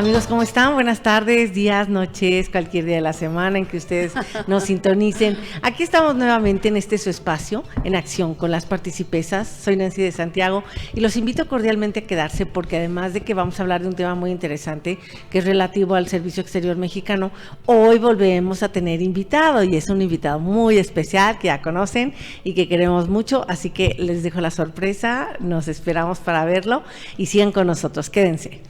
Amigos, ¿cómo están? Buenas tardes, días, noches, cualquier día de la semana en que ustedes nos sintonicen. Aquí estamos nuevamente en este su espacio, en acción con las participesas. Soy Nancy de Santiago y los invito cordialmente a quedarse porque además de que vamos a hablar de un tema muy interesante que es relativo al Servicio Exterior Mexicano, hoy volvemos a tener invitado y es un invitado muy especial que ya conocen y que queremos mucho, así que les dejo la sorpresa, nos esperamos para verlo y sigan con nosotros, quédense.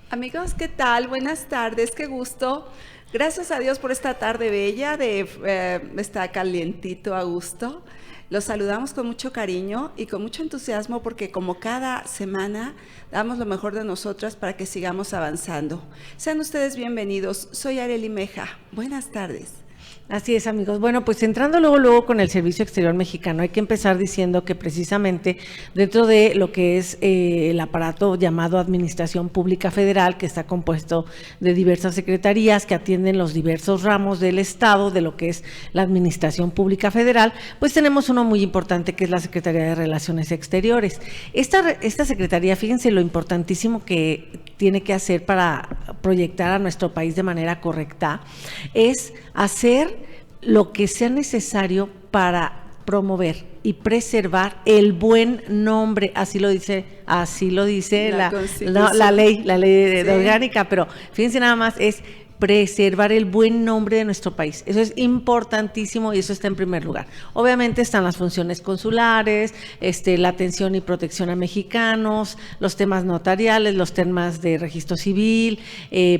Amigos, ¿qué tal? Buenas tardes, qué gusto. Gracias a Dios por esta tarde bella, está calientito a gusto. Los saludamos con mucho cariño y con mucho entusiasmo porque como cada semana damos lo mejor de nosotras para que sigamos avanzando. Sean ustedes bienvenidos, soy Arely Meja. Buenas tardes. Así es, amigos. Bueno, pues entrando luego con el Servicio Exterior Mexicano, hay que empezar diciendo que precisamente dentro de lo que es el aparato llamado Administración Pública Federal, que está compuesto de diversas secretarías que atienden los diversos ramos del Estado, de lo que es la Administración Pública Federal, pues tenemos uno muy importante que es la Secretaría de Relaciones Exteriores. Esta secretaría, fíjense lo importantísimo que tiene que hacer para proyectar a nuestro país de manera correcta, es hacer lo que sea necesario para promover y preservar el buen nombre, así lo dice la ley sí, orgánica, pero fíjense nada más, es preservar el buen nombre de nuestro país. Eso es importantísimo y eso está en primer lugar. Obviamente están las funciones consulares, la atención y protección a mexicanos, los temas notariales, los temas de registro civil,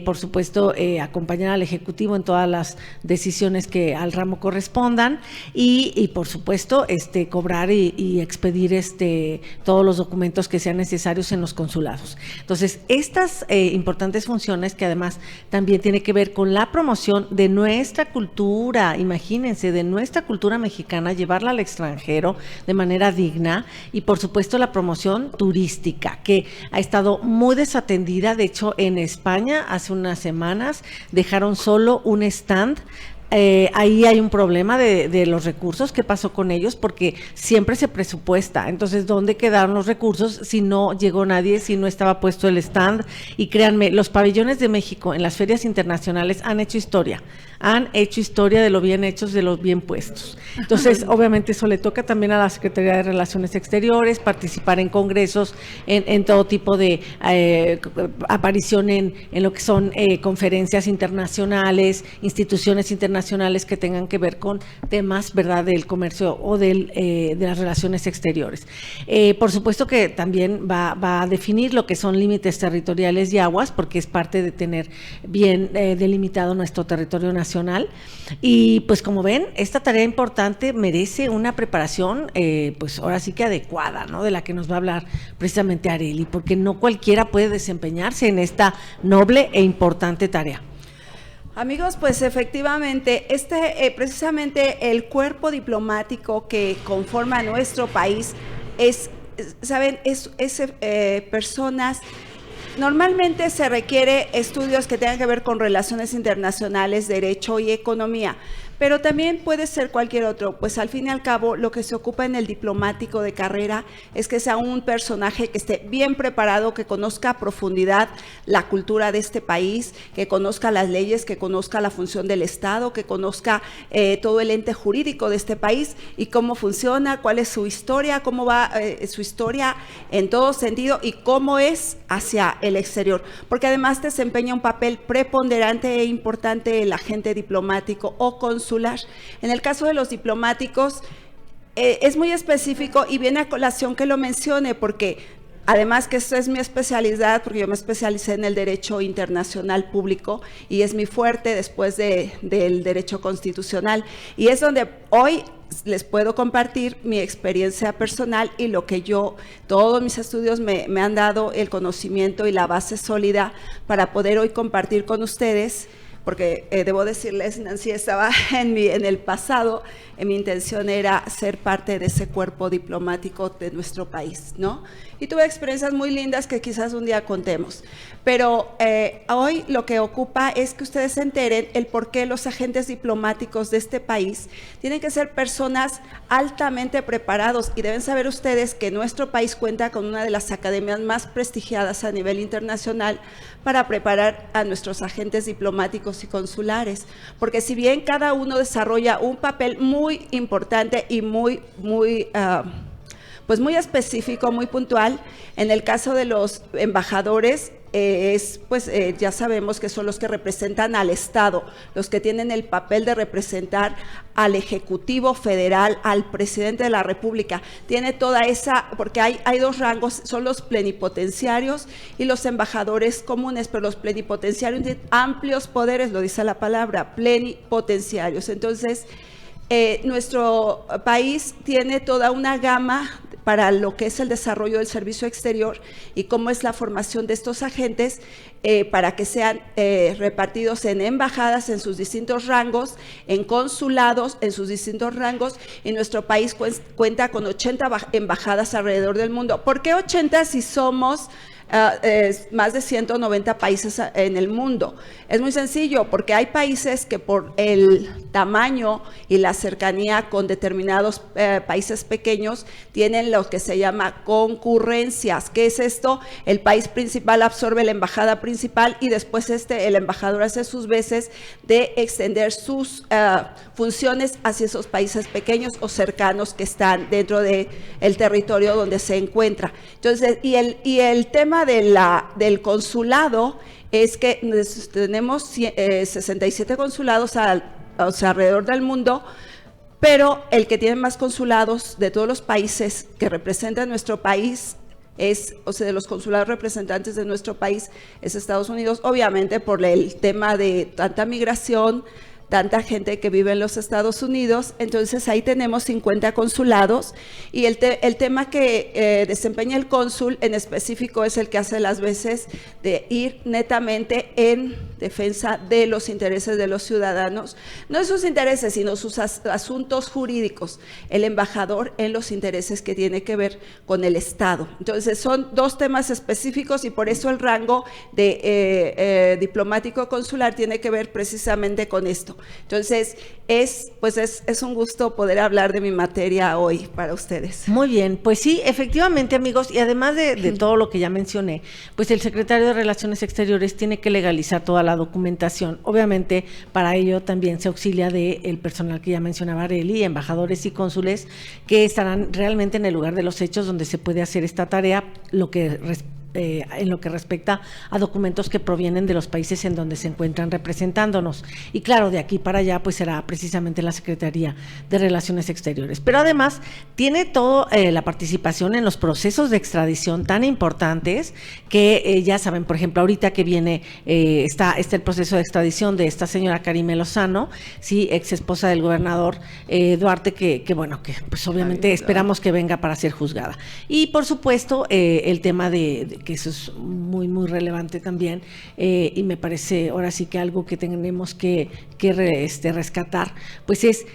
por supuesto acompañar al Ejecutivo en todas las decisiones que al ramo correspondan y por supuesto cobrar y expedir todos los documentos que sean necesarios en los consulados. Entonces, estas importantes funciones que además también tiene que ver con la promoción de nuestra cultura, imagínense, de nuestra cultura mexicana, llevarla al extranjero de manera digna y por supuesto la promoción turística, que ha estado muy desatendida. De hecho, en España hace unas semanas dejaron solo un stand. Ahí hay un problema de los recursos. ¿Qué pasó con ellos? Porque siempre se presupuesta. Entonces, ¿dónde quedaron los recursos si no llegó nadie, si no estaba puesto el stand? Y créanme, los pabellones de México en las ferias internacionales han hecho historia de lo bien hechos, de los bien puestos. Entonces, obviamente eso le toca también a la Secretaría de Relaciones Exteriores, participar en congresos, en todo tipo de aparición en lo que son conferencias internacionales, instituciones internacionales que tengan que ver con temas, ¿verdad?, del comercio o de las relaciones exteriores. Por supuesto que también va a definir lo que son límites territoriales y aguas, porque es parte de tener bien delimitado nuestro territorio nacional. Y pues como ven, esta tarea importante merece una preparación pues ahora sí que adecuada, ¿no?, de la que nos va a hablar precisamente Arely, porque no cualquiera puede desempeñarse en esta noble e importante tarea. Amigos, pues efectivamente, precisamente el cuerpo diplomático que conforma nuestro país es personas. Normalmente se requiere estudios que tengan que ver con relaciones internacionales, derecho y economía, pero también puede ser cualquier otro, pues al fin y al cabo lo que se ocupa en el diplomático de carrera es que sea un personaje que esté bien preparado, que conozca a profundidad la cultura de este país, que conozca las leyes, que conozca la función del Estado, que conozca todo el ente jurídico de este país y cómo funciona, cuál es su historia, cómo va su historia en todo sentido y cómo es hacia el exterior, porque además desempeña un papel preponderante e importante el agente diplomático o consular. En el caso de los diplomáticos es muy específico y viene a colación que lo mencione porque además que esto es mi especialidad, porque yo me especialicé en el derecho internacional público y es mi fuerte después del derecho constitucional y es donde hoy les puedo compartir mi experiencia personal y lo que todos mis estudios me han dado el conocimiento y la base sólida para poder hoy compartir con ustedes porque debo decirles, Nancy, estaba en el pasado, mi intención era ser parte de ese cuerpo diplomático de nuestro país, ¿no? Y tuve experiencias muy lindas que quizás un día contemos. Pero hoy lo que ocupa es que ustedes se enteren el por qué los agentes diplomáticos de este país tienen que ser personas altamente preparados, y deben saber ustedes que nuestro país cuenta con una de las academias más prestigiadas a nivel internacional para preparar a nuestros agentes diplomáticos y consulares, porque si bien cada uno desarrolla un papel muy importante y muy específico, muy puntual, en el caso de los embajadores, ya sabemos que son los que representan al Estado, los que tienen el papel de representar al Ejecutivo Federal, al Presidente de la República. Tiene toda esa, porque hay dos rangos, son los plenipotenciarios y los embajadores comunes, pero los plenipotenciarios tienen amplios poderes, lo dice la palabra, plenipotenciarios. Entonces, nuestro país tiene toda una gama para lo que es el desarrollo del servicio exterior y cómo es la formación de estos agentes para que sean repartidos en embajadas en sus distintos rangos, en consulados en sus distintos rangos, y nuestro país cuenta con 80 embajadas alrededor del mundo. ¿Por qué 80 si somos más de 190 países en el mundo? Es muy sencillo, porque hay países que por el tamaño y la cercanía con determinados países pequeños tienen lo que se llama concurrencias. ¿Qué es esto? El país principal absorbe la embajada principal y después el embajador hace sus veces de extender sus funciones hacia esos países pequeños o cercanos que están dentro del territorio donde se encuentra. Entonces, y el tema del consulado es que tenemos 67 consulados alrededor del mundo, pero el que tiene más consulados de todos los países que representan nuestro país de los consulados representantes de nuestro país es Estados Unidos, obviamente por el tema de tanta migración, tanta gente que vive en los Estados Unidos. Entonces ahí tenemos 50 consulados, y el tema que desempeña el cónsul en específico es el que hace las veces de ir netamente en defensa de los intereses de los ciudadanos, no de sus intereses, sino sus asuntos jurídicos, el embajador en los intereses que tiene que ver con el Estado. Entonces son dos temas específicos, y por eso el rango de diplomático consular tiene que ver precisamente con esto. Entonces, es un gusto poder hablar de mi materia hoy para ustedes. Muy bien, pues sí, efectivamente, amigos, y además de todo lo que ya mencioné, pues el secretario de Relaciones Exteriores tiene que legalizar toda la documentación. Obviamente, para ello también se auxilia del personal que ya mencionaba Arely, embajadores y cónsules, que estarán realmente en el lugar de los hechos donde se puede hacer esta tarea, en lo que respecta a documentos que provienen de los países en donde se encuentran representándonos. Y claro, de aquí para allá pues será precisamente la Secretaría de Relaciones Exteriores. Pero además tiene toda la participación en los procesos de extradición tan importantes que ya saben, por ejemplo, ahorita que viene, está el proceso de extradición de esta señora Karime Lozano, sí, ex esposa del gobernador Duarte, que pues obviamente esperamos que venga para ser juzgada. Y por supuesto, el tema de que eso es muy, muy relevante también, y me parece ahora sí que algo que tenemos que rescatar, pues es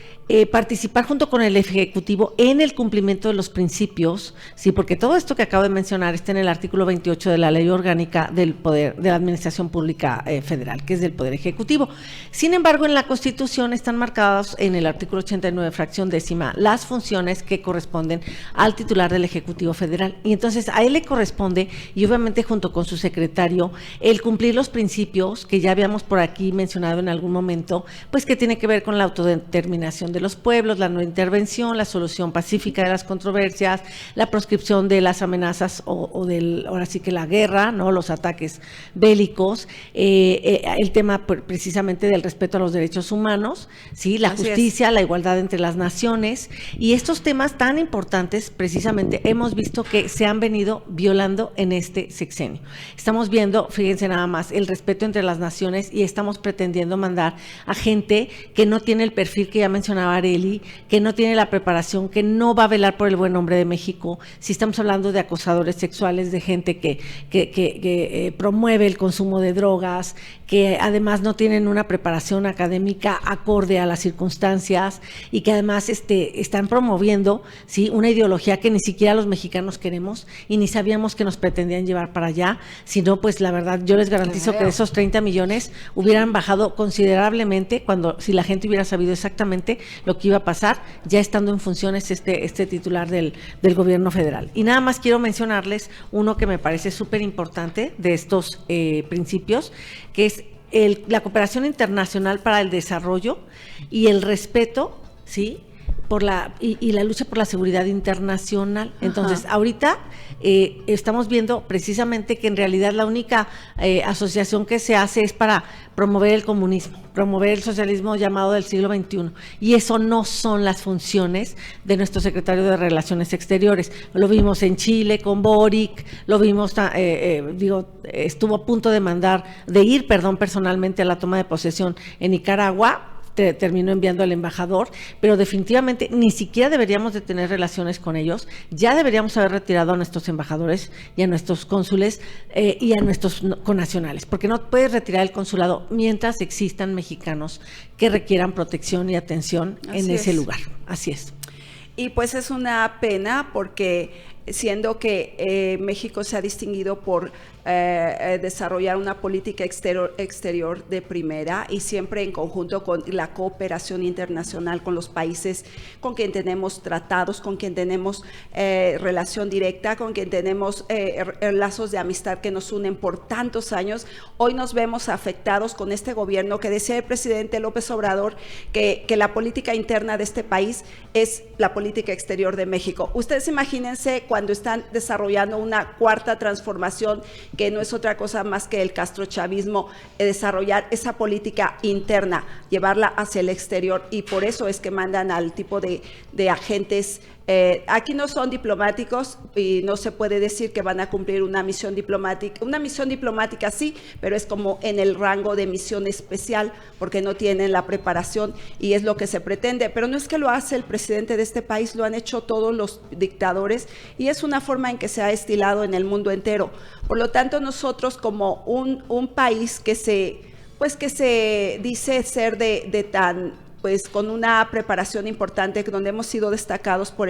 participar junto con el Ejecutivo en el cumplimiento de los principios, sí, porque todo esto que acabo de mencionar está en el artículo 28 de la Ley Orgánica del Poder de la Administración Pública Federal, que es del Poder Ejecutivo. Sin embargo, en la Constitución están marcadas en el artículo 89, fracción décima, las funciones que corresponden al titular del Ejecutivo Federal. Y entonces a él le corresponde, y obviamente junto con su secretario, el cumplir los principios que ya habíamos por aquí mencionado en algún momento, pues que tiene que ver con la autodeterminación de los pueblos, la no intervención, la solución pacífica de las controversias, la proscripción de las amenazas ahora sí que la guerra, ¿no? Los ataques bélicos, el tema precisamente del respeto a los derechos humanos, ¿sí? La justicia, la igualdad entre las naciones, y estos temas tan importantes precisamente hemos visto que se han venido violando en este sexenio. Estamos viendo, fíjense nada más, el respeto entre las naciones, y estamos pretendiendo mandar a gente que no tiene el perfil que ya mencionaba mencionaba Arely, que no tiene la preparación, que no va a velar por el buen nombre de México. Si estamos hablando de acosadores sexuales, de gente que promueve el consumo de drogas, que además no tienen una preparación académica acorde a las circunstancias y que además están promoviendo, ¿sí?, una ideología que ni siquiera los mexicanos queremos y ni sabíamos que nos pretendían llevar para allá, sino pues la verdad yo les garantizo que de esos 30 millones hubieran bajado considerablemente si la gente hubiera sabido exactamente lo que iba a pasar ya estando en funciones este titular del gobierno federal. Y nada más quiero mencionarles uno que me parece súper importante de estos principios, que es la cooperación internacional para el desarrollo y el respeto, ¿sí?, y la lucha por la seguridad internacional. Entonces, ahorita estamos viendo precisamente que en realidad la única asociación que se hace es para promover el comunismo, promover el socialismo llamado del siglo XXI. Y eso no son las funciones de nuestro secretario de Relaciones Exteriores. Lo vimos en Chile con Boric, lo vimos, estuvo a punto de ir personalmente a la toma de posesión en Nicaragua. Terminó enviando al embajador, pero definitivamente ni siquiera deberíamos de tener relaciones con ellos, ya deberíamos haber retirado a nuestros embajadores y a nuestros cónsules y a nuestros connacionales, porque no puedes retirar el consulado mientras existan mexicanos que requieran protección y atención en ese lugar. Así es. Y pues es una pena porque siendo que México se ha distinguido por desarrollar una política exterior de primera y siempre en conjunto con la cooperación internacional con los países con quien tenemos tratados, con quien tenemos relación directa, con quien tenemos lazos de amistad que nos unen por tantos años. Hoy nos vemos afectados con este gobierno que decía el presidente López Obrador que la política interna de este país es la política exterior de México. Ustedes imagínense cuando están desarrollando una cuarta transformación que no es otra cosa más que el castrochavismo, desarrollar esa política interna, llevarla hacia el exterior, y por eso es que mandan al tipo de agentes. Aquí no son diplomáticos y no se puede decir que van a cumplir una misión diplomática. Una misión diplomática sí, pero es como en el rango de misión especial porque no tienen la preparación y es lo que se pretende. Pero no es que lo hace el presidente de este país, lo han hecho todos los dictadores y es una forma en que se ha estilado en el mundo entero. Por lo tanto, nosotros como un país que se dice ser de tan pues con una preparación importante, donde hemos sido destacados por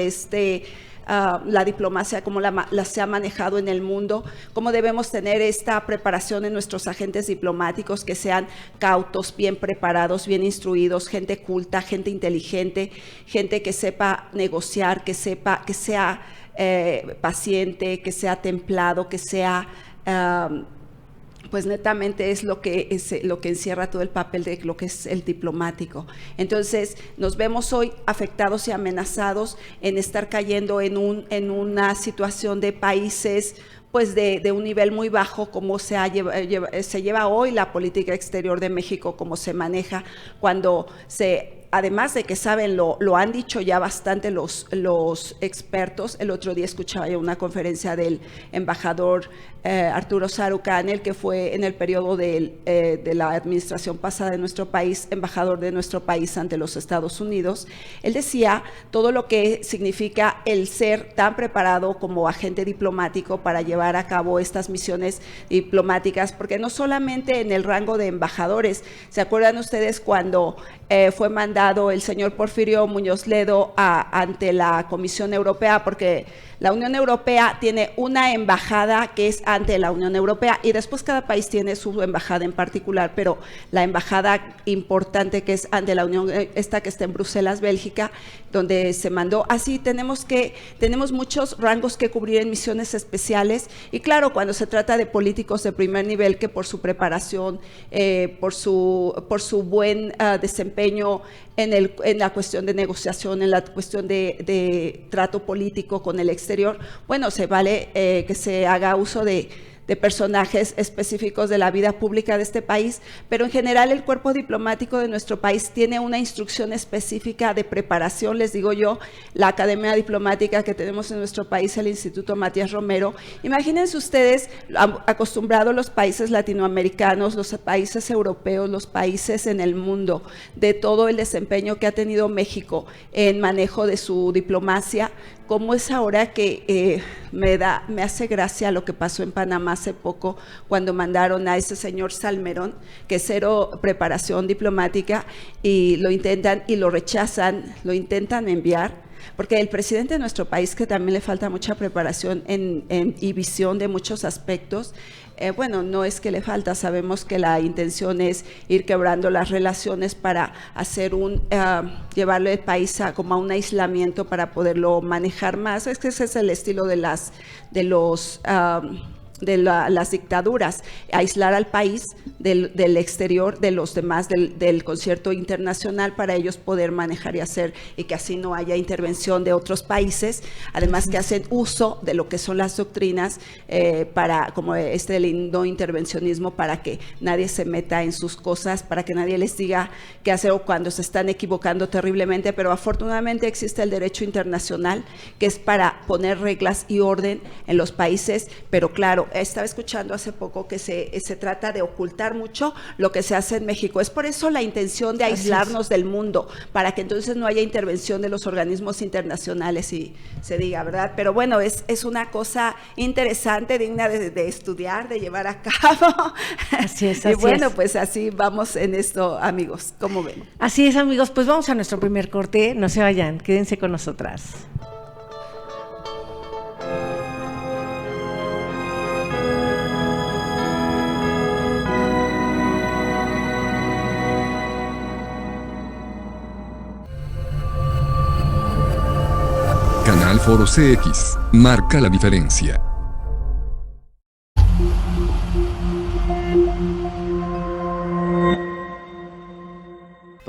la diplomacia, como se ha manejado en el mundo, cómo debemos tener esta preparación en nuestros agentes diplomáticos, que sean cautos, bien preparados, bien instruidos, gente culta, gente inteligente, gente que sepa negociar, que sea paciente, que sea templado, que sea pues netamente es lo que encierra todo el papel de lo que es el diplomático. Entonces nos vemos hoy afectados y amenazados en estar cayendo en una situación de países pues de un nivel muy bajo, como se lleva hoy la política exterior de México, como se maneja cuando además de que saben, lo han dicho ya bastante los expertos. El otro día escuchaba yo una conferencia del embajador Arturo Sarucán, que fue en el periodo de la administración pasada de nuestro país, embajador de nuestro país ante los Estados Unidos. Él decía todo lo que significa el ser tan preparado como agente diplomático para llevar a cabo estas misiones diplomáticas, porque no solamente en el rango de embajadores. ¿Se acuerdan ustedes cuando fue mandado el señor Porfirio Muñoz Ledo ante la Comisión Europea? Porque la Unión Europea tiene una embajada que es ante la Unión Europea y después cada país tiene su embajada en particular, pero la embajada importante que es ante la Unión, esta que está en Bruselas, Bélgica, donde se mandó. Así tenemos muchos rangos que cubrir en misiones especiales, y claro, cuando se trata de políticos de primer nivel que por su preparación, por su buen desempeño en la cuestión de negociación, en la cuestión de trato político con el exterior, bueno, se vale que se haga uso de de personajes específicos de la vida pública de este país, pero en general el cuerpo diplomático de nuestro país tiene una instrucción específica de preparación, les digo yo, la Academia Diplomática que tenemos en nuestro país, el Instituto Matías Romero. Imagínense ustedes, acostumbrados los países latinoamericanos, los países europeos, los países en el mundo, de todo el desempeño que ha tenido México en manejo de su diplomacia, como es ahora que me hace gracia lo que pasó en Panamá hace poco cuando mandaron a ese señor Salmerón, que es cero preparación diplomática, y lo intentan y lo rechazan, lo intentan enviar, porque el presidente de nuestro país, que también le falta mucha preparación y visión de muchos aspectos, bueno, no es que le falta, sabemos que la intención es ir quebrando las relaciones para hacer llevarle el país como a un aislamiento para poderlo manejar más. Es que ese es el estilo de las dictaduras, aislar al país del exterior, de los demás, del concierto internacional, para ellos poder manejar y hacer, y que así no haya intervención de otros países, además que hacen uso de lo que son las doctrinas como del no intervencionismo, para que nadie se meta en sus cosas, para que nadie les diga qué hacer o cuando se están equivocando terriblemente, pero afortunadamente existe el derecho internacional, que es para poner reglas y orden en los países, pero claro, estaba escuchando hace poco que se trata de ocultar mucho lo que se hace en México. Es por eso la intención de aislarnos del mundo, para que entonces no haya intervención de los organismos internacionales y se diga, ¿verdad? Pero bueno, es una cosa interesante, digna de estudiar, de llevar a cabo. Así es, y bueno, pues así vamos en esto, amigos. ¿Cómo ven? Así es, amigos. Pues vamos a nuestro primer corte. No se vayan, quédense con nosotras. Canal Foro CX, marca la diferencia.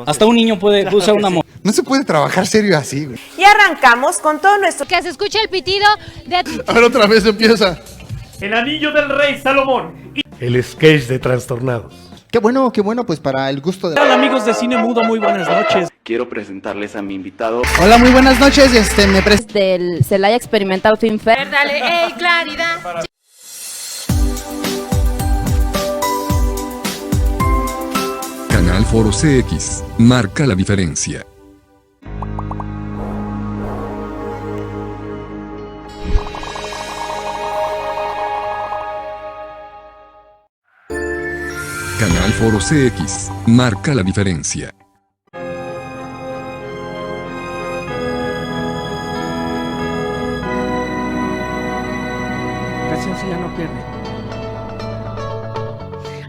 Hasta un niño puede usar una moto. No se puede trabajar serio así, güey. Y arrancamos con todo nuestro... Que se escuche el pitido de... A ver, otra vez empieza. El anillo del rey Salomón. El sketch de Trastornados. Qué bueno, pues para el gusto de... Hola amigos de Cine Mudo, muy buenas noches. Quiero presentarles a mi invitado. Hola, muy buenas noches, me presento. Del Celaya Experimental Film Fair. Dale, ¡ey, claridad! Canal Foro CX, marca la diferencia. Canal Foro CX, marca la diferencia. Canción si ya no pierde.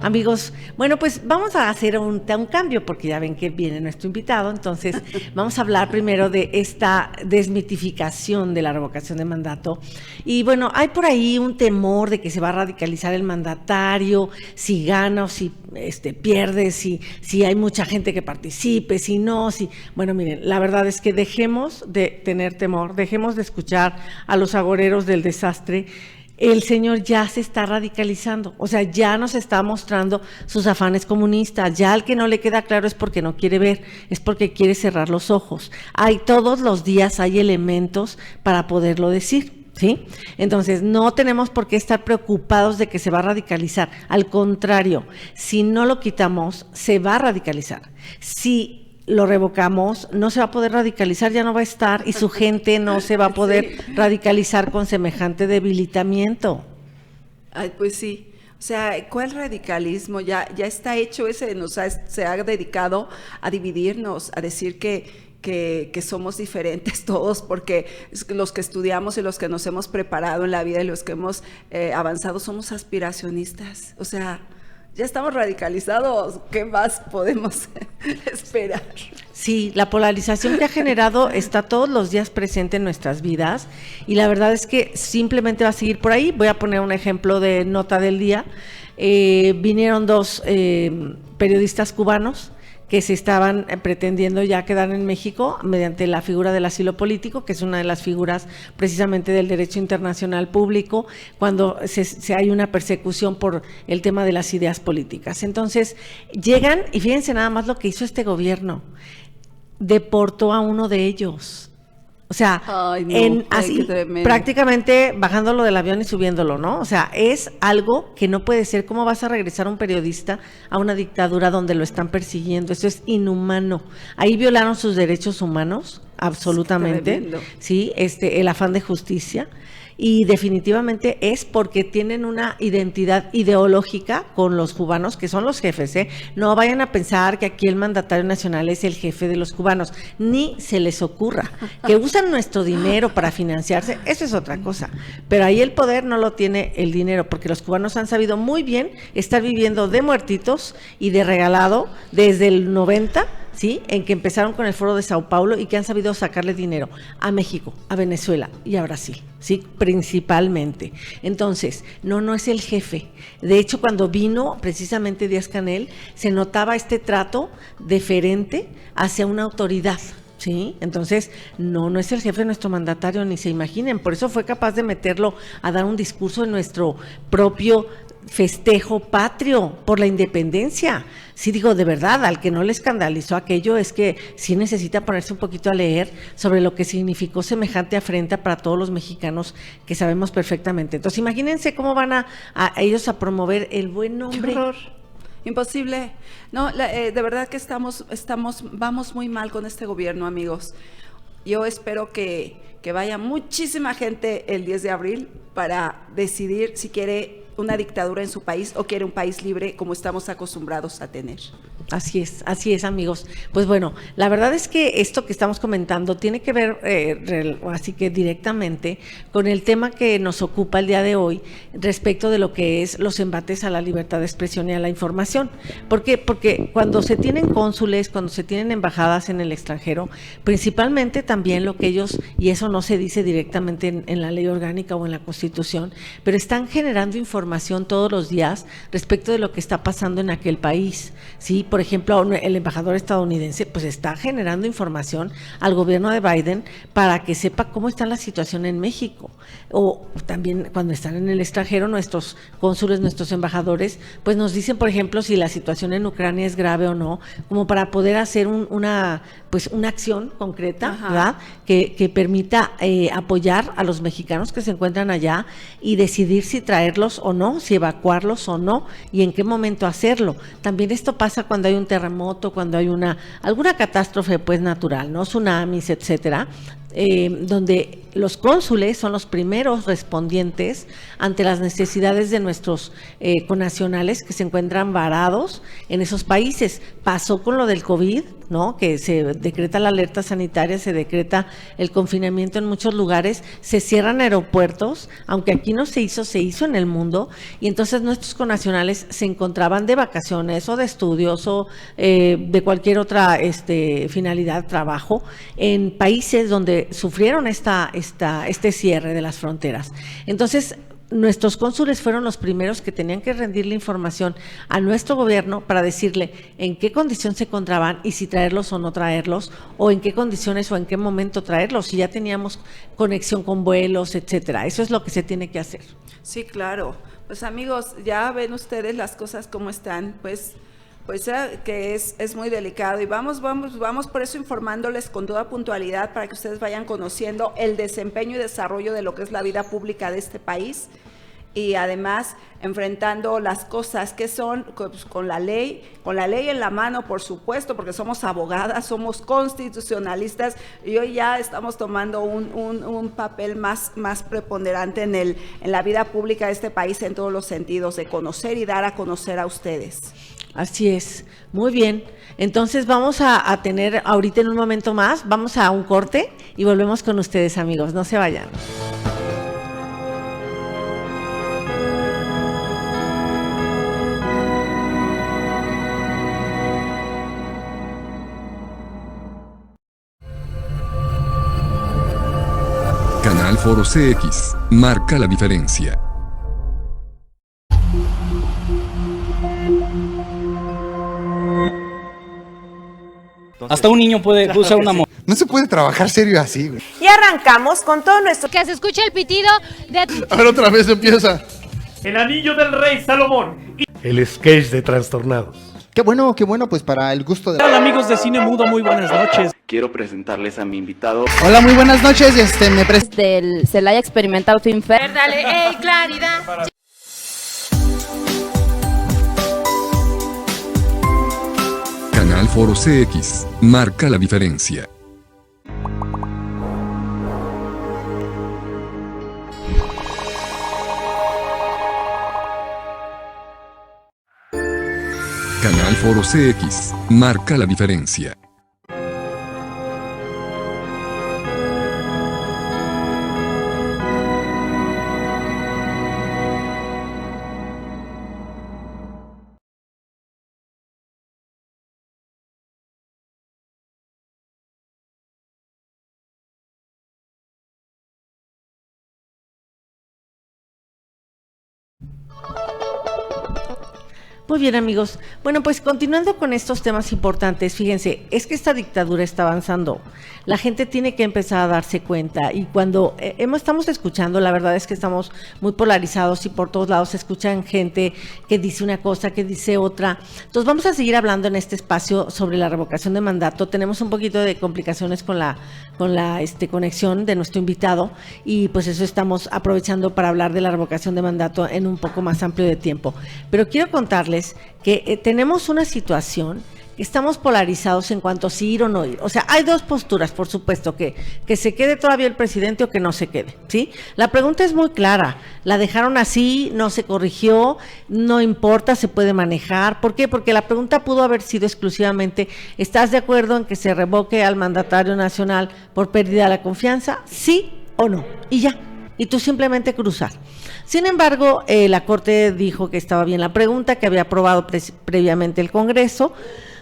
Amigos, bueno, pues vamos a hacer un cambio, porque ya ven que viene nuestro invitado. Entonces vamos a hablar primero de esta desmitificación de la revocación de mandato. Y bueno, hay por ahí un temor de que se va a radicalizar el mandatario, si gana o si pierde, si hay mucha gente que participe, si no, Bueno, miren, la verdad es que dejemos de tener temor, dejemos de escuchar a los agoreros del desastre. El señor ya se está radicalizando, o sea, ya nos está mostrando sus afanes comunistas. Ya al que no le queda claro es porque no quiere ver, es porque quiere cerrar los ojos. Todos los días hay elementos para poderlo decir, ¿sí? Entonces, no tenemos por qué estar preocupados de que se va a radicalizar. Al contrario, si no lo quitamos, se va a radicalizar. Si lo revocamos, no se va a poder radicalizar, ya no va a estar, y su gente no se va a poder radicalizar con semejante debilitamiento. Ay, pues sí. O sea, ¿cuál radicalismo? Ya está hecho se ha dedicado a dividirnos, a decir que somos diferentes todos, porque los que estudiamos y los que nos hemos preparado en la vida y los que hemos avanzado somos aspiracionistas. O sea, ya estamos radicalizados, ¿qué más podemos esperar? Sí, la polarización que ha generado está todos los días presente en nuestras vidas, y la verdad es que simplemente va a seguir por ahí. Voy a poner un ejemplo de nota del día. Vinieron dos periodistas cubanos que se estaban pretendiendo ya quedar en México mediante la figura del asilo político, que es una de las figuras precisamente del derecho internacional público, cuando se hay una persecución por el tema de las ideas políticas. Entonces, llegan, y fíjense nada más lo que hizo este gobierno, deportó a uno de ellos. O sea, así prácticamente bajándolo del avión y subiéndolo, ¿no? O sea, es algo que no puede ser. ¿Cómo vas a regresar a un periodista a una dictadura donde lo están persiguiendo? Eso es inhumano. Ahí violaron sus derechos humanos, absolutamente. Sí, el afán de justicia. Y definitivamente es porque tienen una identidad ideológica con los cubanos, que son los jefes, ¿eh? No vayan a pensar que aquí el mandatario nacional es el jefe de los cubanos, ni se les ocurra. Que usan nuestro dinero para financiarse, eso es otra cosa. Pero ahí el poder no lo tiene el dinero, porque los cubanos han sabido muy bien estar viviendo de muertitos y de regalado desde el 90, ¿sí? En que empezaron con el Foro de Sao Paulo y que han sabido sacarle dinero a México, a Venezuela y a Brasil, ¿sí? Principalmente. Entonces, no es el jefe. De hecho, cuando vino precisamente Díaz-Canel, se notaba este trato deferente hacia una autoridad. Sí, entonces no es el jefe de nuestro mandatario, ni se imaginen. Por eso fue capaz de meterlo a dar un discurso en nuestro propio festejo patrio por la independencia. Sí, digo, de verdad, al que no le escandalizó aquello es que sí necesita ponerse un poquito a leer sobre lo que significó semejante afrenta para todos los mexicanos, que sabemos perfectamente. Entonces, imagínense cómo van a ellos a promover el buen nombre. ¡Qué horror! Imposible. No, de verdad que vamos muy mal con este gobierno, amigos. Yo espero que vaya muchísima gente el 10 de abril para decidir si quiere una dictadura en su país o quiere un país libre como estamos acostumbrados a tener. Así es, amigos. Pues bueno, la verdad es que esto que estamos comentando tiene que ver así que directamente con el tema que nos ocupa el día de hoy respecto de lo que es los embates a la libertad de expresión y a la información. ¿Por qué? Porque cuando se tienen cónsules, cuando se tienen embajadas en el extranjero, principalmente también lo que ellos, y eso no se dice directamente en la ley orgánica o en la Constitución, pero están generando información todos los días respecto de lo que está pasando en aquel país, ¿sí? Por ejemplo, el embajador estadounidense pues está generando información al gobierno de Biden para que sepa cómo está la situación en México. O también cuando están en el extranjero, nuestros cónsules, nuestros embajadores, pues nos dicen, por ejemplo, si la situación en Ucrania es grave o no, como para poder hacer una acción concreta, ¿verdad? Que permita apoyar a los mexicanos que se encuentran allá y decidir si traerlos o no, si evacuarlos o no, y en qué momento hacerlo. También esto pasa cuando hay un terremoto, cuando hay alguna catástrofe pues natural, ¿no? Tsunamis, etcétera, donde los cónsules son los primeros respondientes ante las necesidades de nuestros connacionales que se encuentran varados en esos países. Pasó con lo del COVID, ¿no? Que se decreta la alerta sanitaria, se decreta el confinamiento en muchos lugares, se cierran aeropuertos, aunque aquí no se hizo en el mundo, y entonces nuestros connacionales se encontraban de vacaciones o de estudios o de cualquier otra finalidad, trabajo, en países donde sufrieron este cierre de las fronteras. Entonces, nuestros cónsules fueron los primeros que tenían que rendirle información a nuestro gobierno para decirle en qué condición se encontraban y si traerlos o no traerlos, o en qué condiciones o en qué momento traerlos, si ya teníamos conexión con vuelos, etcétera. Eso es lo que se tiene que hacer. Sí, claro. Pues amigos, ya ven ustedes las cosas como están, pues que es muy delicado, y vamos por eso informándoles con toda puntualidad para que ustedes vayan conociendo el desempeño y desarrollo de lo que es la vida pública de este país, y además enfrentando las cosas que son pues, con la ley en la mano, por supuesto, porque somos abogadas, somos constitucionalistas, y hoy ya estamos tomando un papel más preponderante en la vida pública de este país en todos los sentidos, de conocer y dar a conocer a ustedes. Así es, muy bien. Entonces vamos a tener ahorita en un momento más, vamos a un corte y volvemos con ustedes, amigos, no se vayan. Canal Foro CX, marca la diferencia. Hasta un niño puede usar una moto. No se puede trabajar serio así, güey. Y arrancamos con todo nuestro... Que se escuche el pitido de... A ver, otra vez empieza. El anillo del rey Salomón. El sketch de Trastornados. Qué bueno, pues para el gusto de... Hola amigos de Cine Mudo, muy buenas noches. Quiero presentarles a mi invitado. Hola, muy buenas noches, me presento. Del Celaya Experimental Film Fair. Dale, ¡ey, claridad! Canal Foro CX. Marca la diferencia. Canal Foro CX. Marca la diferencia. Muy bien, amigos. Bueno, pues continuando con estos temas importantes, fíjense, es que esta dictadura está avanzando. La gente tiene que empezar a darse cuenta y cuando estamos escuchando, la verdad es que estamos muy polarizados y por todos lados se escuchan gente que dice una cosa, que dice otra. Entonces vamos a seguir hablando en este espacio sobre la revocación de mandato. Tenemos un poquito de complicaciones con la conexión de nuestro invitado y pues eso estamos aprovechando para hablar de la revocación de mandato en un poco más amplio de tiempo. Pero quiero contarles que tenemos una situación que estamos polarizados en cuanto a si ir o no ir. O sea, hay dos posturas, por supuesto, que se quede todavía el presidente o que no se quede, ¿sí? La pregunta es muy clara, la dejaron así, no se corrigió, no importa, se puede manejar. ¿Por qué? Porque la pregunta pudo haber sido exclusivamente, ¿estás de acuerdo en que se revoque al mandatario nacional por pérdida de la confianza? ¿Sí o no? Y ya. Y tú simplemente cruzar. Sin embargo, la Corte dijo que estaba bien la pregunta, que había aprobado previamente el Congreso,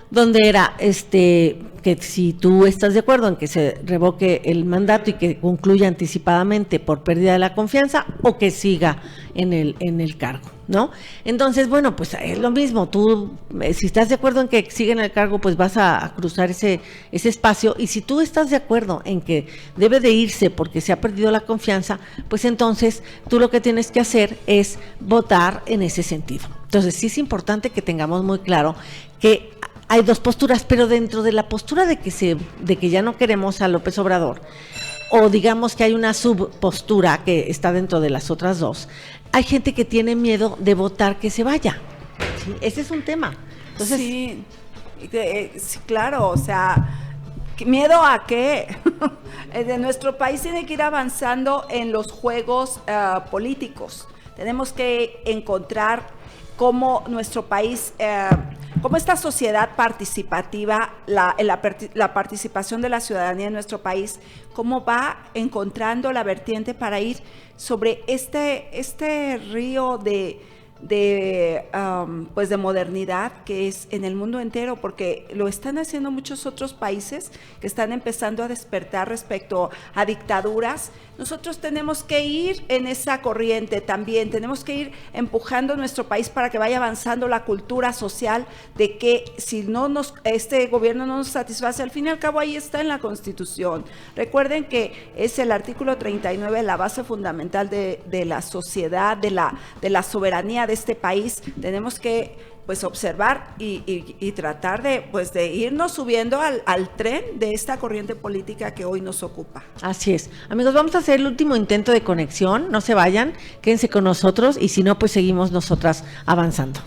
donde era que si tú estás de acuerdo en que se revoque el mandato y que concluya anticipadamente por pérdida de la confianza o que siga en el cargo, ¿no? Entonces, bueno, pues es lo mismo, tú si estás de acuerdo en que siga en el cargo, pues vas a cruzar ese espacio, y si tú estás de acuerdo en que debe de irse porque se ha perdido la confianza, pues entonces tú lo que tienes que hacer es votar en ese sentido. Entonces sí es importante que tengamos muy claro que hay dos posturas, pero dentro de la postura de que ya no queremos a López Obrador, o digamos que hay una subpostura que está dentro de las otras dos, hay gente que tiene miedo de votar que se vaya. ¿Sí? Ese es un tema. Entonces, sí, claro, o sea, ¿miedo a qué? De nuestro país tiene que ir avanzando en los juegos políticos. Tenemos que encontrar cómo nuestro país, cómo esta sociedad participativa, la participación de la ciudadanía en nuestro país, cómo va encontrando la vertiente para ir sobre este río de modernidad que es en el mundo entero, porque lo están haciendo muchos otros países que están empezando a despertar respecto a dictaduras. Nosotros tenemos que ir en esa corriente también, tenemos que ir empujando nuestro país para que vaya avanzando la cultura social de que si este gobierno no nos satisface, al fin y al cabo ahí está en la Constitución. Recuerden que es el artículo 39, la base fundamental de la sociedad, de la soberanía de este país. Tenemos que observar y tratar de irnos subiendo al tren de esta corriente política que hoy nos ocupa. Así es. Amigos, vamos a hacer el último intento de conexión, no se vayan, quédense con nosotros y si no, pues seguimos nosotras avanzando.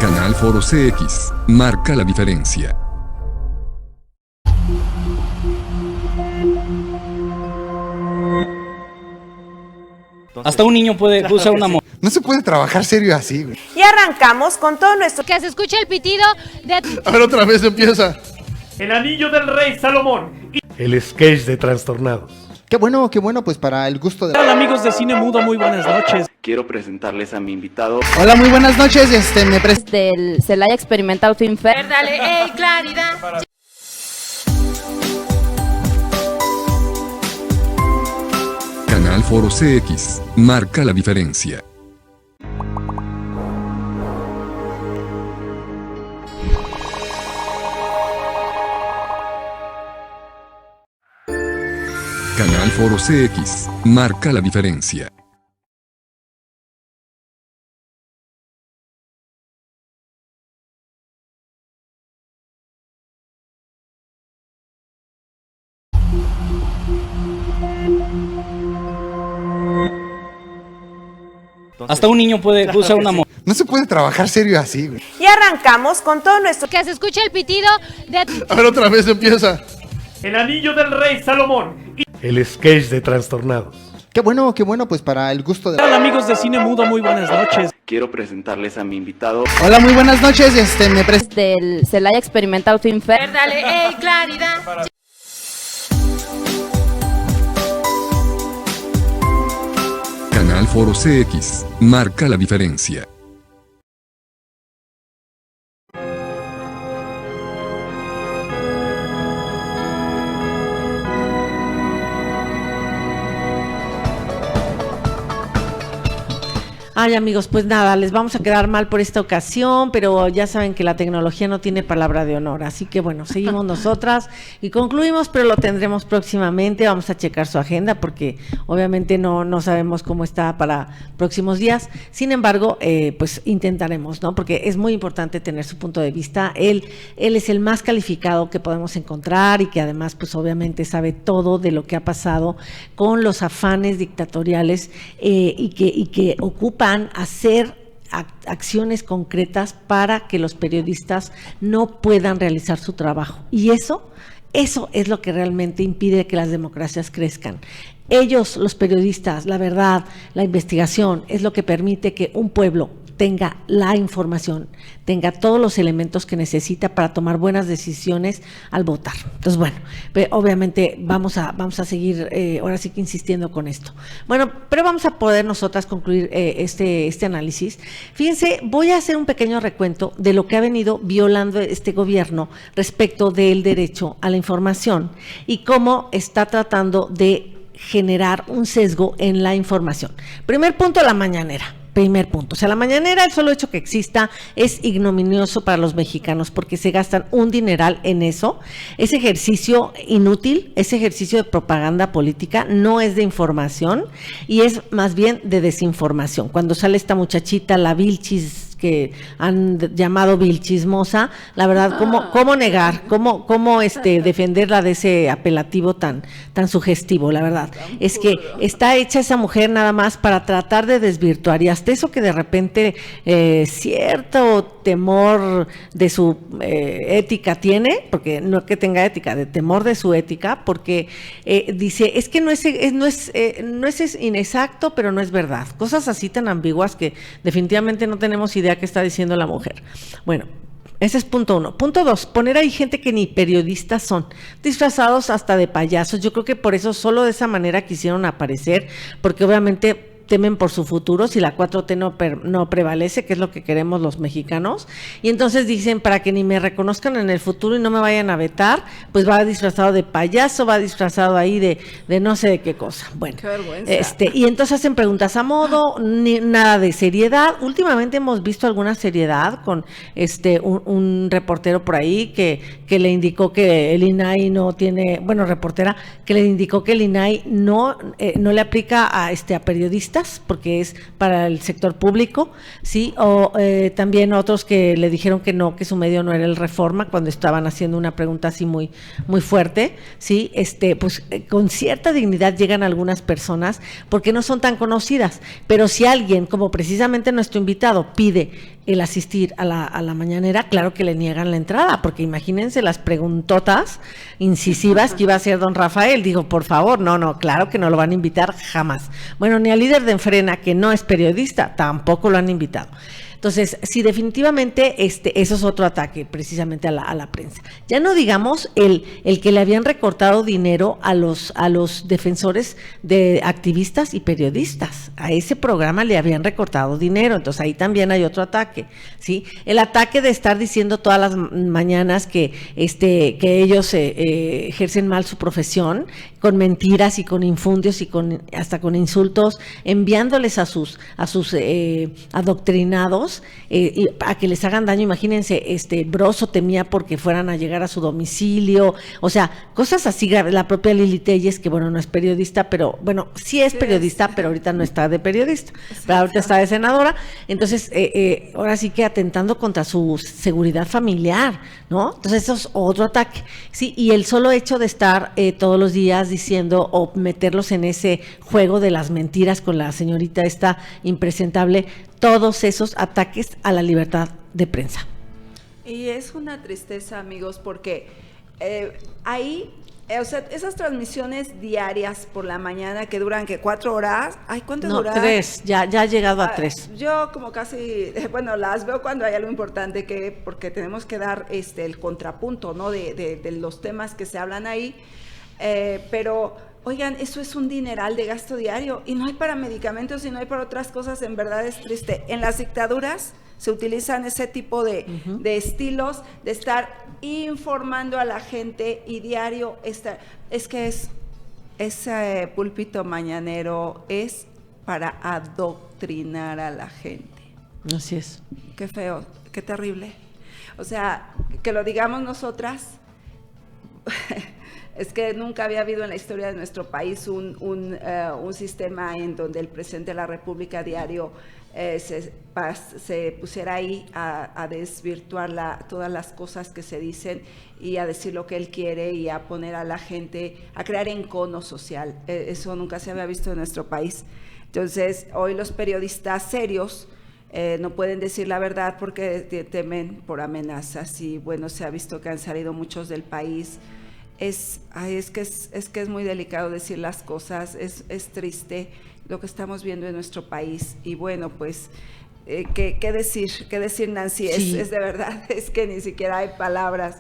Canal Foro CX. Marca la diferencia. Hasta un niño puede usar una moto. No se puede trabajar serio así, güey. Y arrancamos con todo nuestro... Que se escuche el pitido de... A ver, otra vez empieza. El anillo del rey Salomón. El sketch de Trastornados. Qué bueno, pues para el gusto de... Hola amigos de Cine Mudo, muy buenas noches. Quiero presentarles a mi invitado. Hola, muy buenas noches, me presento. Del Celaya Experimental Film Fair. Dale, ey, claridad. Canal Foro CX, marca la diferencia. Canal Foro CX, marca la diferencia. Hasta un niño puede usar una moto. No se puede trabajar serio así, güey. Y arrancamos con todo nuestro... Que se escuche el pitido de... A ver, otra vez empieza. El anillo del rey Salomón. El sketch de Trastornados. Qué bueno, pues para el gusto de... Hola amigos de Cine Mudo, muy buenas noches. Quiero presentarles a mi invitado. Hola, muy buenas noches, me presento. Del Celaya Experimental Film Fair. Dale, ey, claridad. Canal Foro CX, marca la diferencia. Ay, amigos, pues nada, les vamos a quedar mal por esta ocasión, pero ya saben que la tecnología no tiene palabra de honor, así que bueno, seguimos nosotras y concluimos, pero lo tendremos próximamente. Vamos a checar su agenda porque obviamente no sabemos cómo está para próximos días. Sin embargo, pues intentaremos, ¿no? Porque es muy importante tener su punto de vista. Él es el más calificado que podemos encontrar y que además, pues obviamente sabe todo de lo que ha pasado con los afanes dictatoriales y que ocupan hacer acciones concretas para que los periodistas no puedan realizar su trabajo. Y eso es lo que realmente impide que las democracias crezcan. Ellos, los periodistas, la verdad, la investigación, es lo que permite que un pueblo tenga la información, tenga todos los elementos que necesita para tomar buenas decisiones al votar. Entonces, bueno, obviamente vamos a seguir ahora sí que insistiendo con esto. Bueno, pero vamos a poder nosotras concluir este análisis. Fíjense, voy a hacer un pequeño recuento de lo que ha venido violando este gobierno respecto del derecho a la información y cómo está tratando de generar un sesgo en la información. Primer punto, la mañanera. Primer punto, o sea, la mañanera, el solo hecho que exista es ignominioso para los mexicanos porque se gastan un dineral en eso. Ese ejercicio inútil, ese ejercicio de propaganda política no es de información y es más bien de desinformación. Cuando sale esta muchachita, la Vilchis, que han llamado vilchismosa, la verdad, ¿cómo negar? ¿Cómo defenderla de ese apelativo tan sugestivo? La verdad, es que está hecha esa mujer nada más para tratar de desvirtuar, y hasta eso que de repente cierto temor de su ética tiene, porque no que tenga ética, de temor de su ética, porque dice, es que no es inexacto, pero no es verdad. Cosas así tan ambiguas que definitivamente no tenemos idea que está diciendo la mujer. Bueno, ese es punto uno. Punto dos, poner ahí gente que ni periodistas son, disfrazados hasta de payasos. Yo creo que por eso, solo de esa manera quisieron aparecer, porque obviamente temen por su futuro si la 4T no prevalece, que es lo que queremos los mexicanos, y entonces dicen, para que ni me reconozcan en el futuro y no me vayan a vetar, pues va disfrazado de payaso, va disfrazado ahí de no sé de qué cosa. Bueno, qué vergüenza. Y entonces hacen preguntas a modo, nada de seriedad. Últimamente hemos visto alguna seriedad con un reportero por ahí que le indicó que el INAI no tiene, bueno, reportera, que le indicó que el INAI no le aplica a periodistas, porque es para el sector público, sí, o también otros que le dijeron que no, que su medio no era el Reforma, cuando estaban haciendo una pregunta así muy, muy fuerte, sí, pues con cierta dignidad llegan algunas personas porque no son tan conocidas, pero si alguien, como precisamente nuestro invitado, pide el asistir a la mañanera, claro que le niegan la entrada, porque imagínense las preguntotas incisivas que iba a hacer don Rafael. Digo, por favor, no, claro que no lo van a invitar jamás. Bueno, ni al líder de Enfrena, que no es periodista, tampoco lo han invitado. Entonces, sí, definitivamente eso es otro ataque precisamente a la prensa. Ya no digamos el que le habían recortado dinero a los defensores de activistas y periodistas. A ese programa le habían recortado dinero, entonces ahí también hay otro ataque, ¿sí? El ataque de estar diciendo todas las mañanas que ellos ejercen mal su profesión, con mentiras y con infundios y hasta con insultos, enviándoles a sus adoctrinados y a que les hagan daño. Imagínense, Broso temía porque fueran a llegar a su domicilio, o sea, cosas así. La propia Lili Telles, que bueno, no es periodista, pero bueno, sí es periodista, pero ahorita no está de periodista, pero ahorita está de senadora. Entonces, ahora sí que atentando contra su seguridad familiar, ¿no? Entonces eso es otro ataque, sí, y el solo hecho de estar todos los días diciendo o meterlos en ese juego de las mentiras con la señorita esta impresentable, todos esos ataques a la libertad de prensa. Y es una tristeza, amigos, porque ahí, o sea, esas transmisiones diarias por la mañana que duran, ¿qué? 4 horas. Ay, ¿cuánto duran? 3, ya ha llegado a 3. Yo como casi, bueno, las veo cuando hay algo importante porque tenemos que dar el contrapunto, ¿no? De los temas que se hablan ahí, pero oigan, eso es un dineral de gasto diario y no hay para medicamentos y no hay para otras cosas. En verdad es triste. En las dictaduras se utilizan ese tipo de estilos de estar informando a la gente y diario ese púlpito mañanero es para adoctrinar a la gente. Así es. Qué feo, qué terrible. O sea, que lo digamos nosotras. Es que nunca había habido en la historia de nuestro país un sistema en donde el presidente de la República diario se pusiera ahí a desvirtuar todas las cosas que se dicen y a decir lo que él quiere y a poner a la gente, a crear encono social. Eso nunca se había visto en nuestro país. Entonces, hoy los periodistas serios no pueden decir la verdad porque temen por amenazas y bueno, se ha visto que han salido muchos del país. Es que es muy delicado decir las cosas, es triste lo que estamos viendo en nuestro país y bueno, pues, ¿qué decir, Nancy? Sí. Es de verdad, es que ni siquiera hay palabras,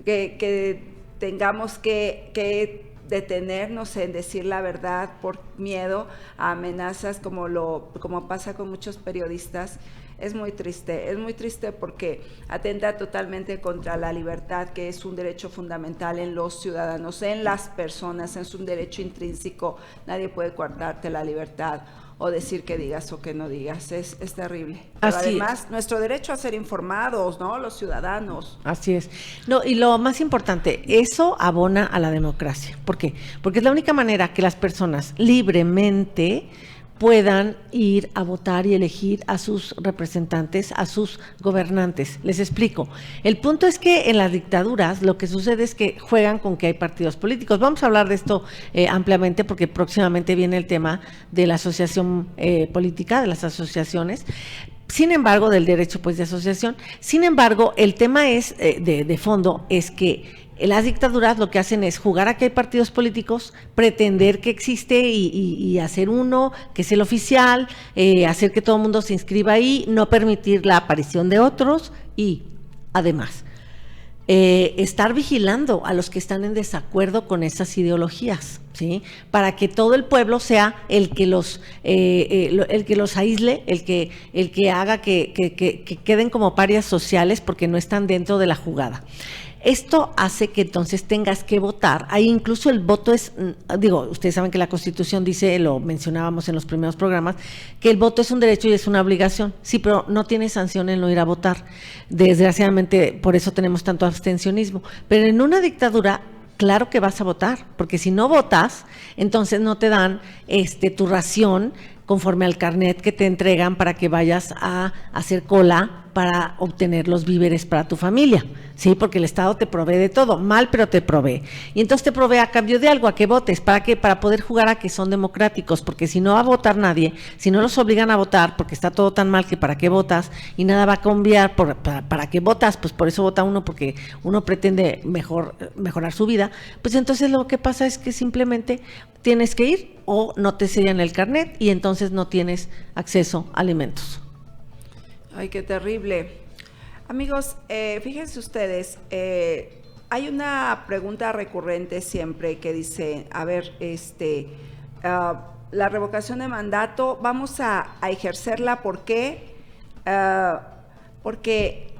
que tengamos que detenernos en decir la verdad por miedo a amenazas como pasa con muchos periodistas. Es muy triste porque atenta totalmente contra la libertad, que es un derecho fundamental en los ciudadanos, en las personas, es un derecho intrínseco. Nadie puede coartarte la libertad o decir que digas o que no digas. Es terrible. Pero además, nuestro derecho a ser informados, ¿no? Los ciudadanos. Así es. No, y lo más importante, eso abona a la democracia. ¿Por qué? Porque es la única manera que las personas libremente puedan ir a votar y elegir a sus representantes, a sus gobernantes. Les explico. El punto es que en las dictaduras lo que sucede es que juegan con que hay partidos políticos. Vamos a hablar de esto ampliamente porque próximamente viene el tema de la asociación política, de las asociaciones. Sin embargo, del derecho pues de asociación. Sin embargo, el tema es de fondo es que las dictaduras lo que hacen es jugar a que hay partidos políticos, pretender que existe y hacer uno, que es el oficial, hacer que todo el mundo se inscriba ahí, no permitir la aparición de otros y además estar vigilando a los que están en desacuerdo con esas ideologías, ¿sí? Para que todo el pueblo sea el que los aísle, el que haga que queden como parias sociales porque no están dentro de la jugada. Esto hace que entonces tengas que votar. Ahí incluso el voto es, ustedes saben que la Constitución dice, lo mencionábamos en los primeros programas, que el voto es un derecho y es una obligación. Sí, pero no tiene sanción el no ir a votar. Desgraciadamente, por eso tenemos tanto abstencionismo. Pero en una dictadura, claro que vas a votar, porque si no votas, entonces no te dan tu ración conforme al carnet que te entregan para que vayas a hacer cola para obtener los víveres para tu familia, ¿sí? Porque el Estado te provee de todo, mal, pero te provee. Y entonces te provee a cambio de algo, a que votes. ¿Para qué? Para poder jugar a que son democráticos, porque si no va a votar nadie, si no los obligan a votar, porque está todo tan mal que para qué votas y nada va a cambiar, para qué votas, pues por eso vota uno, porque uno pretende mejorar su vida, pues entonces lo que pasa es que simplemente tienes que ir o no te sellan el carnet y entonces no tienes acceso a alimentos. Ay, qué terrible. Amigos, fíjense ustedes, hay una pregunta recurrente siempre que dice, a ver, la revocación de mandato, vamos a ejercerla, ¿por qué? Porque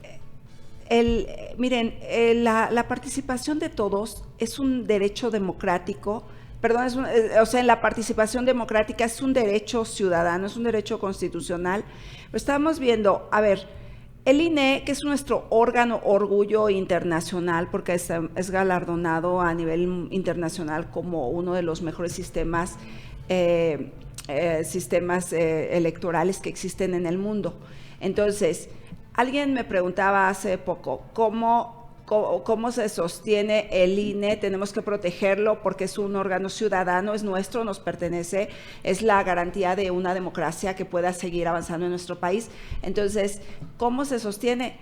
miren, la participación de todos es un derecho democrático. Perdón, o sea, la participación democrática es un derecho ciudadano, es un derecho constitucional. Lo estamos viendo, a ver, el INE, que es nuestro órgano orgullo internacional, porque es galardonado a nivel internacional como uno de los mejores sistemas electorales que existen en el mundo. Entonces, alguien me preguntaba hace poco, ¿cómo se sostiene el INE? Tenemos que protegerlo porque es un órgano ciudadano, es nuestro, nos pertenece, es la garantía de una democracia que pueda seguir avanzando en nuestro país. Entonces, ¿cómo se sostiene?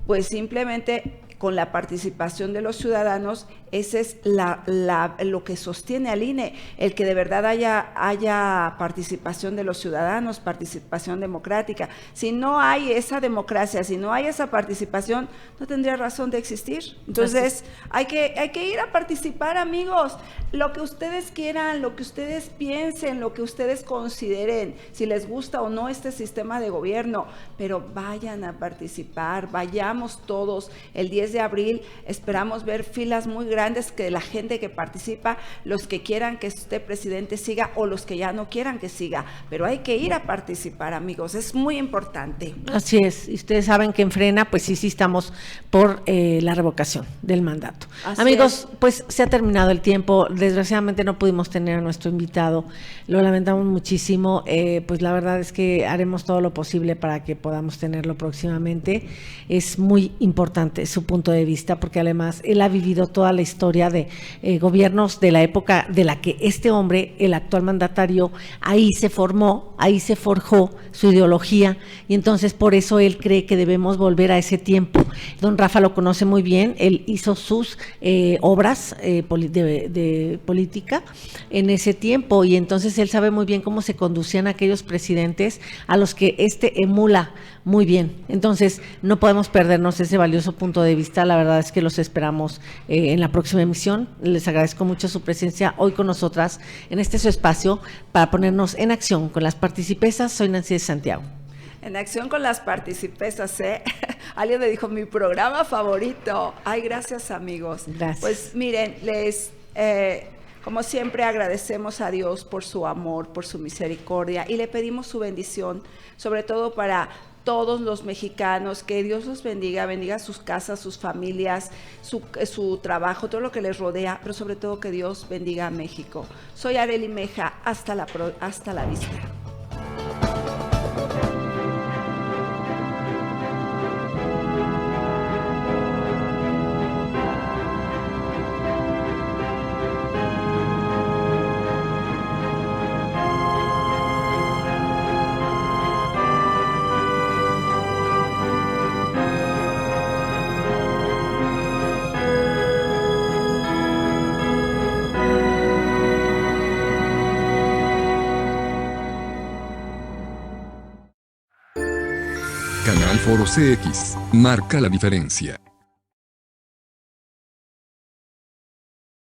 Pues simplemente con la participación de los ciudadanos. Ese es lo que sostiene al INE, el que de verdad haya participación de los ciudadanos, participación democrática. Si no hay esa democracia, si no hay esa participación, no tendría razón de existir. Entonces, hay que ir a participar, amigos. Lo que ustedes quieran, lo que ustedes piensen, lo que ustedes consideren, si les gusta o no este sistema de gobierno, pero vayan a participar, vayamos todos. El 10 de abril esperamos ver filas muy grandes que la gente que participa, los que quieran que este presidente siga o los que ya no quieran que siga, pero hay que ir a participar, amigos, es muy importante. Así es, y ustedes saben que en Frena, pues sí estamos por la revocación del mandato. Así amigos, es. Pues se ha terminado el tiempo, desgraciadamente no pudimos tener a nuestro invitado, lo lamentamos muchísimo, pues la verdad es que haremos todo lo posible para que podamos tenerlo próximamente. Es muy importante su punto de vista, porque además él ha vivido toda la historia de gobiernos de la época de la que este hombre, el actual mandatario, ahí se formó, ahí se forjó su ideología, y entonces por eso él cree que debemos volver a ese tiempo. Don Rafa lo conoce muy bien, él hizo sus obras de política en ese tiempo, y entonces él sabe muy bien cómo se conducían aquellos presidentes a los que emula muy bien. Entonces no podemos perdernos ese valioso punto de vista. La verdad es que los esperamos en la próxima emisión. Les agradezco mucho su presencia hoy con nosotras en este su espacio para ponernos en acción con las participesas. Soy Nancy de Santiago. En acción con las participesas, ¿eh? Alguien me dijo, mi programa favorito. Ay, gracias, amigos. Gracias. Pues miren, como siempre agradecemos a Dios por su amor, por su misericordia, y le pedimos su bendición, sobre todo para todos los mexicanos, que Dios los bendiga sus casas, sus familias, su trabajo, todo lo que les rodea, pero sobre todo que Dios bendiga a México. Soy Arely Meja, hasta la vista. Canal Foro CX, marca la diferencia.